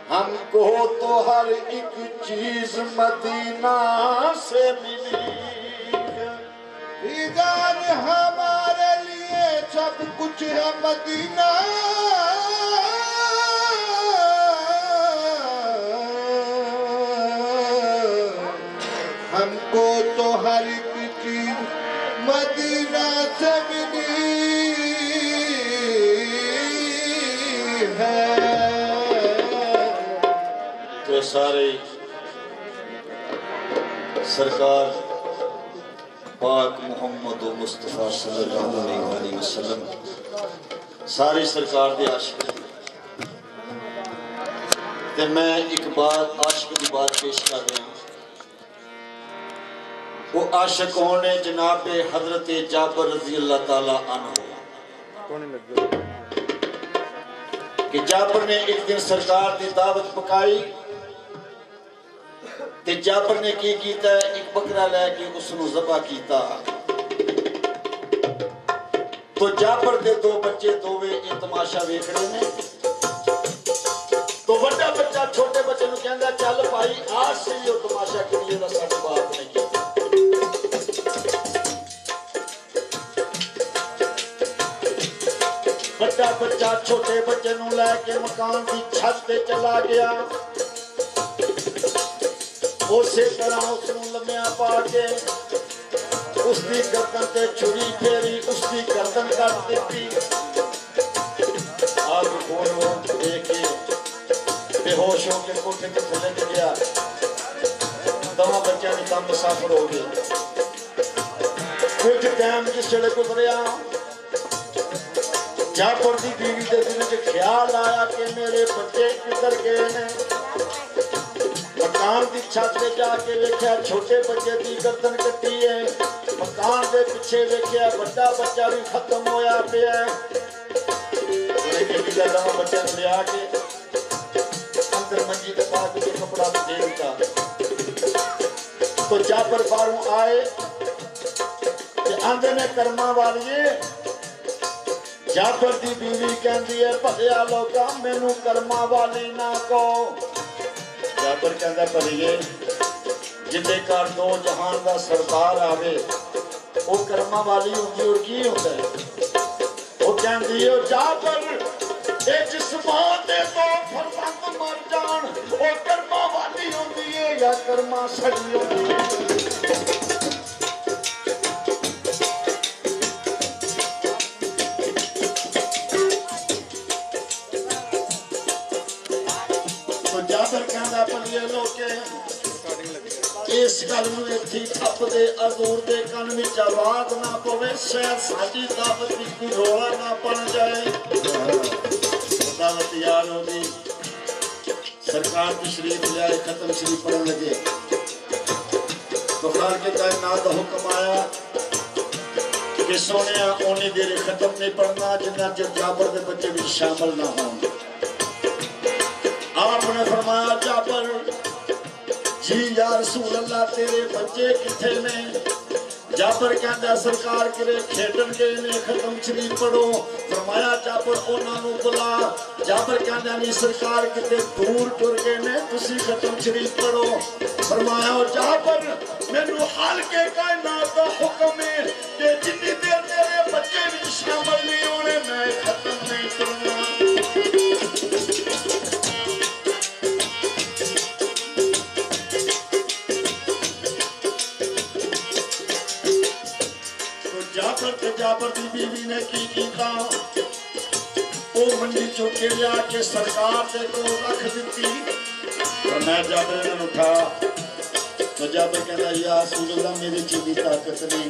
हमको तो हर एक चीज मदीना से मिली ईजान हमारे लिए सब कुछ है मदीना हमको तो हर एक चीज मदीना से मिली है। तो सारे सरकार पाक मोहम्मद मुस्तफा सल्लल्लाहु अलैहि वसल्लम सारी सरकार दे आशिक ते मैं एक बात आशिक की बात पेश कर रहा हूं। वो आशिक कौन है? जनाब हजरत जाबर रजी अल्लाह ताला अन्हु। कि जाबर ने एक दिन सरकार की दावत पकाई ते जाबर ने की कीता, एक बकरा लैके उसनू ज़बह कीता। तो जाबर दे दो बच्चे दोवे ये तमाशा वेख रहे ने। तो बड़ा बच्चा छोटे बच्चे नू कहंदा चल भाई आज से यो तमाशा करिए दा साडे बाप ने कीता। बड़ा बच्चा छोटे बच्चे नू लैके मकान की छत पे चला गया। उसे तरह उसनू लम्या पा के उसकी गर्दन ते छुरी फेरी, उसकी गर्दन काट दी। आग खोलो देखे बेहोश होकर कोठे के थले गया। दोनों बच्चों की कम मुसाफिर हो गए। कुछ टाइम जिस जड़े गुजरिया जाबर की बीवी के दिल च ख्याल आया कि मेरे बच्चे किधर गए ने। मकान की छत पे जाके देखा छोटे बच्चे की गर्दन कटी है। मकान के पीछे देखा बड़ा बच्चा भी खत्म होया पिया। बच्चे लिया के अंदर मंजी के बाद कपड़ा दे दिता। तो जाबर बाहरों आए आंदे ने कर्मा वाली जाबर की बीवी कहती है भलिया लोका मैनू कर्मा वाली ना कहो। जाबर कहता भलिए जिंदे घर दो जहान का सरदार आवे वो कर्मा वाली होगी और की होता है। वो कहती है जाबर ये जिस मां दे दो फरजंद मर जान वो कर्मा वाली होती है या कर्मा सड़ी होती है। इस गल ठप दे अजूर के कन में आवाज ना पवे शायद साडी दावत की कोई रोला ना बन जाए। दावत यार होगी सरकार की शरीफ लिया खत्म शरीफ पढ़ने लगे। तो खाल के कायनात का हुक्म आया कि सोने ओनी देर खत्म नहीं पढ़ना जिन्ना चर जाबर के बच्चे भी शामिल ना हो। आपने फरमाया जाबर जी या रसूल अल्लाह तेरे बच्चे किथे ने? जाबर कहता सरकार किरे खेडन गए ने खत्म शरीफ पढ़ो। फरमाया जाबर उन्हां नू बुला। जाबर कहता नहीं सरकार किते दूर टुर गए ने तुसी खत्म शरीफ पढ़ो। फरमाया जाबर मैनू हाल के कायनात दा हुक्म है कि जिन्नी देर तेरे बच्चे भी शामिल नहीं होने मैं खत्म नहीं करना। जाबर की बीवी ने की कीता वो मंडी चुक के लिया के सरकार के को रख दी। और मैं जाबर ने उठा तो जाबर कहता या रसूल अल्लाह मेरी चीज़ ताकत नहीं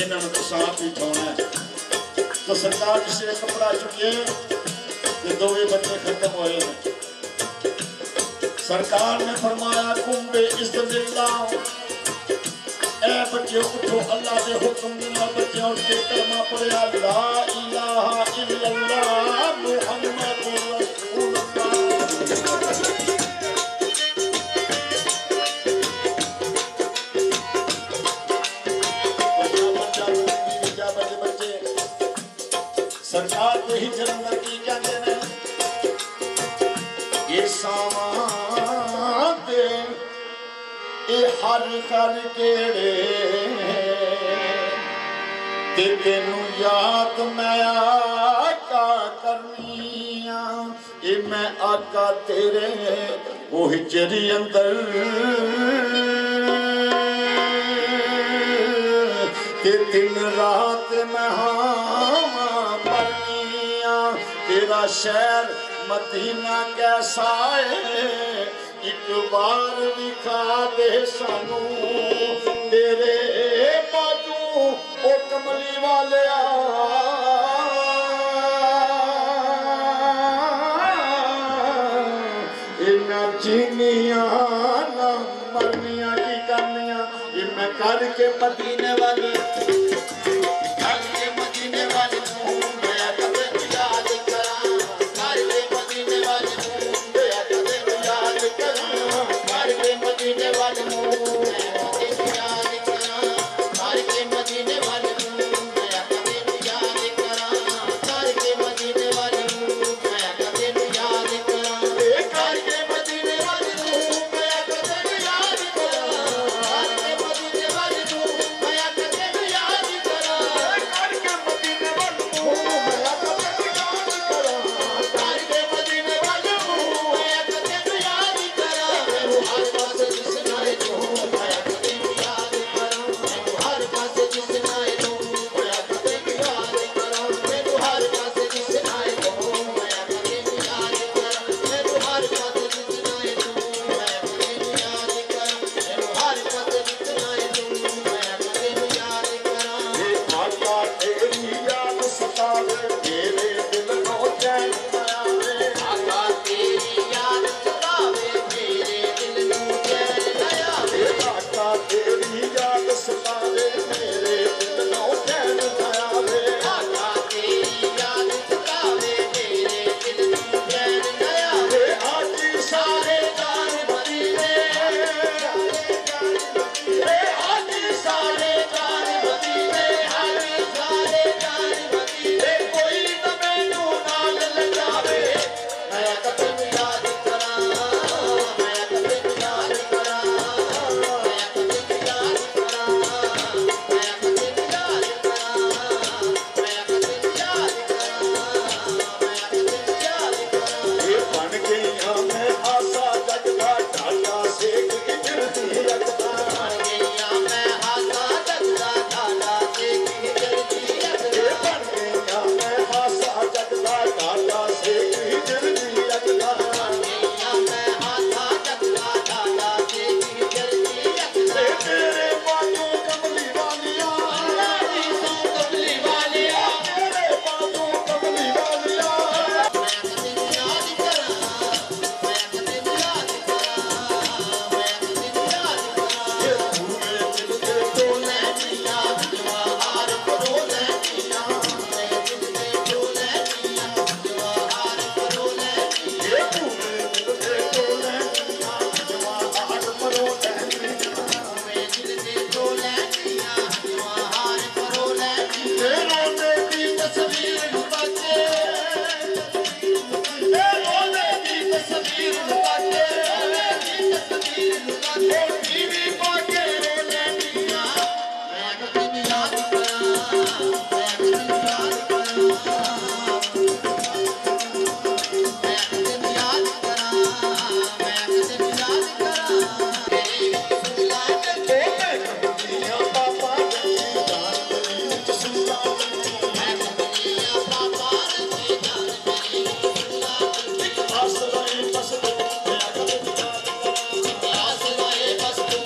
इन्हों तो सांप ही उठाना है। तो सरकार जिसने कपड़ा चुके तो दोवे बच्चे खत्म होए। सरकार ने फरमाया कुंबे इज़्ज़तिल्लाह ए बच्चे उठो अल्लाह के हुक्म बिना बच्चे उठ के कलमा पढ़िया ला इलाहा इल्लल्लाह मुहम्मदुर रसूलुल्लाह। जाबर के बच्चे सरकार को ही जलंधर की कहते हैं ये ਇਹ ਹਰ ਹਰ ਕਿਹੜੇ ਤੇ ਤੈਨੂੰ ਯਾਦ ਮੈਂ ਆਕਾ ਕਰਨੀ ਆ ਇਹ ਮੈਂ ਆਕਾ ਤੇਰੇ ਉਹ ਹਿਜਰੀ ਅੰਦਰ ਤੇ ਦਿਨ ਰਾਤ ਮੈਂ ਹਾਂ ਪਰਨੀ ਆ ਤੇਰਾ ਸ਼ਹਿਰ ਮਦੀਨਾ ਕੈਸਾ ਏ ਇੱਕ ਵਾਰ ਵਿਖਾ ਦੇ ਸਾਨੂੰ ਤੇਰੇ ਬਾਜੂ ਉਹ ਕਮਲੀ ਵਾਲਿਆ ਇਹਨਾਂ ਜੀਨੀਆਂ ਨਾ ਮਰਨੀਆਂ ਕੀ ਕਰਨੀਆਂ ਇਹ ਮੈਂ ਕਰਕੇ ਮਦੀਨੇ ਵਾਲੀ बस